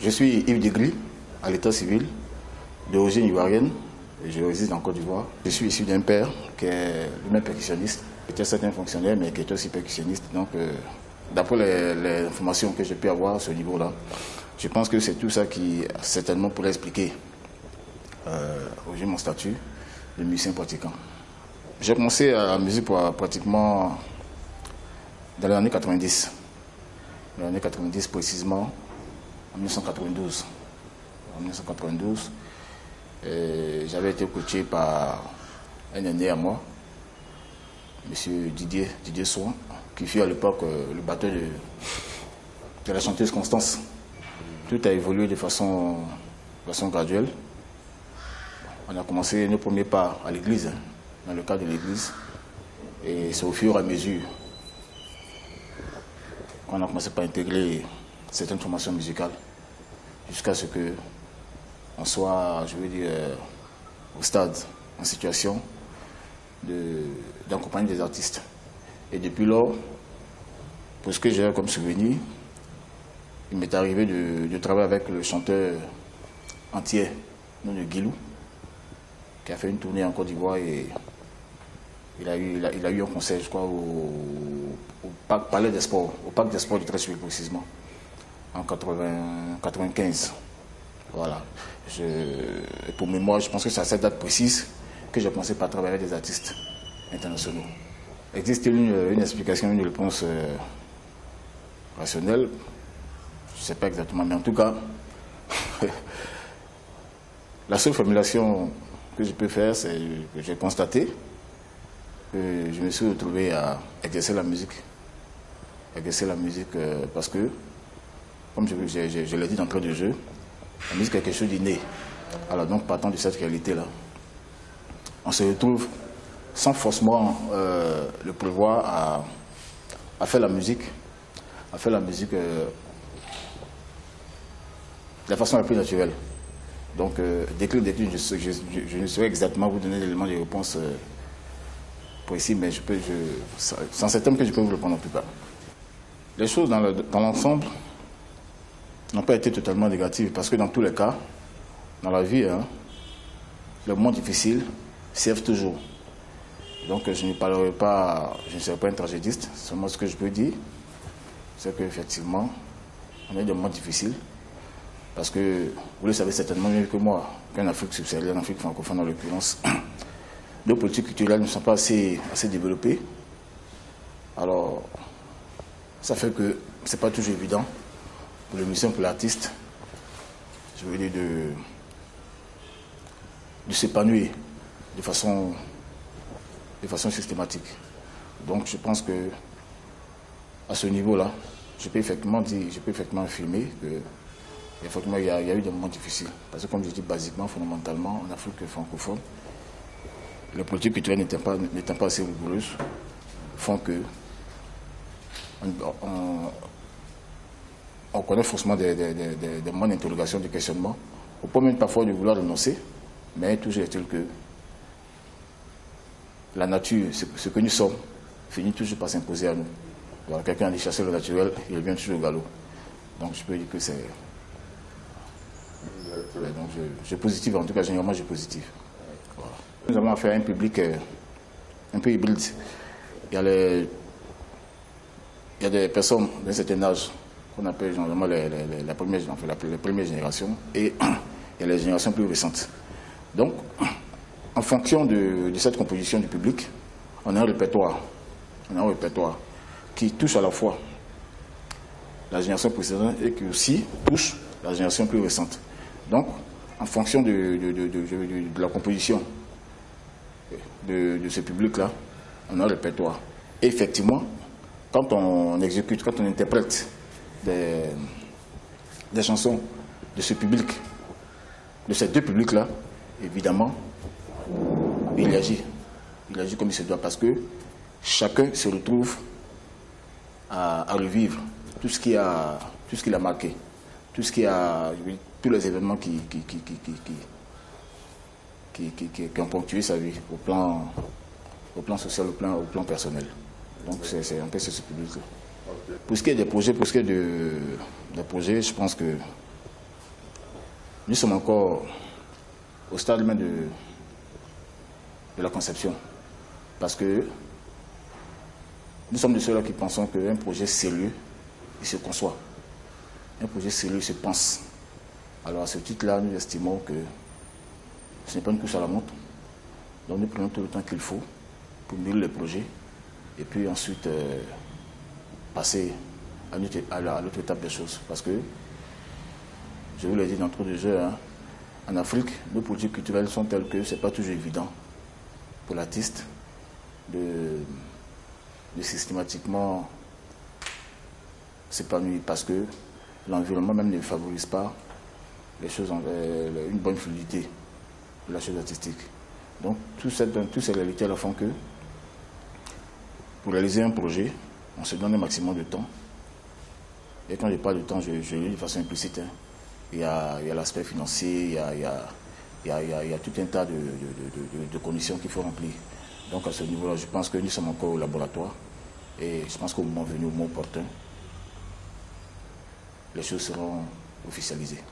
Je suis Yves Degri, à l'état civil, d'origine ivoirienne, et je réside en Côte d'Ivoire. Je suis issu d'un père qui est lui-même percussionniste, qui était certain fonctionnaire, mais qui était aussi percussionniste. Donc, d'après les informations que j'ai pu avoir à ce niveau-là, je pense que c'est tout ça qui certainement pourrait expliquer aujourd'hui mon statut de musicien pratiquant. J'ai commencé à la musique pratiquement dans les années 90. Dans les années 90 précisément, en 1992. En 1992, j'avais été coaché par un aîné à moi, M. Didier Souan, qui fut à l'époque le batteur de la chanteuse Constance. Tout a évolué de façon graduelle. On a commencé nos premiers pas à l'église, dans le cadre de l'église, et c'est au fur et à mesure qu'on a commencé par intégrer certaines formations musicales, jusqu'à ce qu'on soit, je veux dire, au stade, en situation d'accompagner des artistes. Et depuis lors, pour ce que j'ai comme souvenir, il m'est arrivé de travailler avec le chanteur entier, nom de Guilou, qui a fait une tournée en Côte d'Ivoire et il a eu un concert, je crois, au Palais des Sports, au Parc des Sports du Treichville précisément, en 95. Voilà. Pour mémoire, je pense que c'est à cette date précise que j'ai commencé par travailler avec des artistes internationaux. Existe-t-il une explication, une réponse rationnelle? Je ne sais pas exactement, mais en tout cas, la seule formulation que je peux faire, c'est que j'ai constaté que je me suis retrouvé à exercer la musique. Exercer la musique parce que, comme je l'ai dit d'entrée de jeu, la musique est quelque chose d'inné. Alors donc, partant de cette réalité-là, on se retrouve sans forcément le prévoir à faire la musique, de la façon la plus naturelle. Donc, déclin, je ne saurais exactement vous donner l'élément de réponse précis, mais c'est un certain que je peux vous répondre en tout cas. Les choses dans l'ensemble n'ont pas été totalement négatives, parce que dans tous les cas, dans la vie, les moments difficiles servent toujours. Donc je ne parlerai pas, je ne serai pas un tragédiste, seulement ce que je peux dire, c'est qu'effectivement, on a eu des moments difficiles, parce que vous le savez certainement mieux que moi, qu'en Afrique subsaharienne, en Afrique francophone en l'occurrence, nos politiques culturelles ne sont pas assez développées. Alors, ça fait que ce n'est pas toujours évident pour le musicien, pour l'artiste, je veux dire, de s'épanouir de façon systématique. Donc je pense que à ce niveau-là, je peux effectivement affirmer que effectivement, il y a eu des moments difficiles. Parce que comme je dis basiquement, fondamentalement, en Afrique francophone, les politiques culturelles n'étant pas assez rigoureuses, font que on connaît forcément des moments d'interrogation, de questionnement, au point même parfois de vouloir renoncer, mais toujours est-il que la nature, ce que nous sommes, finit toujours par s'imposer à nous. Voilà, quelqu'un a dit chasser le naturel, il revient toujours au galop. Donc je peux dire que c'est... Donc je suis positif, en tout cas généralement je suis positif. Voilà. Nous avons affaire à un public un peu hybride. Il y a des personnes d'un certain âge qu'on appelle généralement les premières générations, et il y a les générations plus récentes. Donc, en fonction de cette composition du public, on a un répertoire qui touche à la fois la génération précédente et qui aussi touche la génération plus récente. Donc, en fonction de la composition de ce public-là, on a un répertoire. Et effectivement, quand on exécute, quand on interprète des chansons de ce public, de ces deux publics-là, évidemment, il agit comme il se doit, parce que chacun se retrouve à revivre tout ce qui a marqué, tous les événements qui ont ponctué sa vie au plan social, au plan personnel. Donc c'est un peu ce public-là. Pour ce qui est des projets, je pense que Nous sommes encore au stade même de la conception. Parce que nous sommes de ceux-là qui pensons qu'un projet sérieux, il se conçoit. Un projet sérieux, il se pense. Alors à ce titre-là, nous estimons que ce n'est pas une course à la montre. Donc nous prenons tout le temps qu'il faut pour mûrir les projets et puis ensuite passer à l'autre étape des choses. Parce que, je vous l'ai dit dans trop de jeux, hein, en Afrique, nos politiques culturelles sont telles que ce n'est pas toujours évident pour l'artiste de systématiquement s'épanouir parce que l'environnement même ne favorise pas les choses, une bonne fluidité de la chose artistique. Donc, toutes ces réalités-là font que pour réaliser un projet, on se donne un maximum de temps. Et quand je parle de temps, je le dis de façon implicite. Hein. Il y a l'aspect financier, il y a tout un tas de conditions qu'il faut remplir. Donc à ce niveau-là, je pense que nous sommes encore au laboratoire. Et je pense qu'au moment venu, au moment opportun, les choses seront officialisées.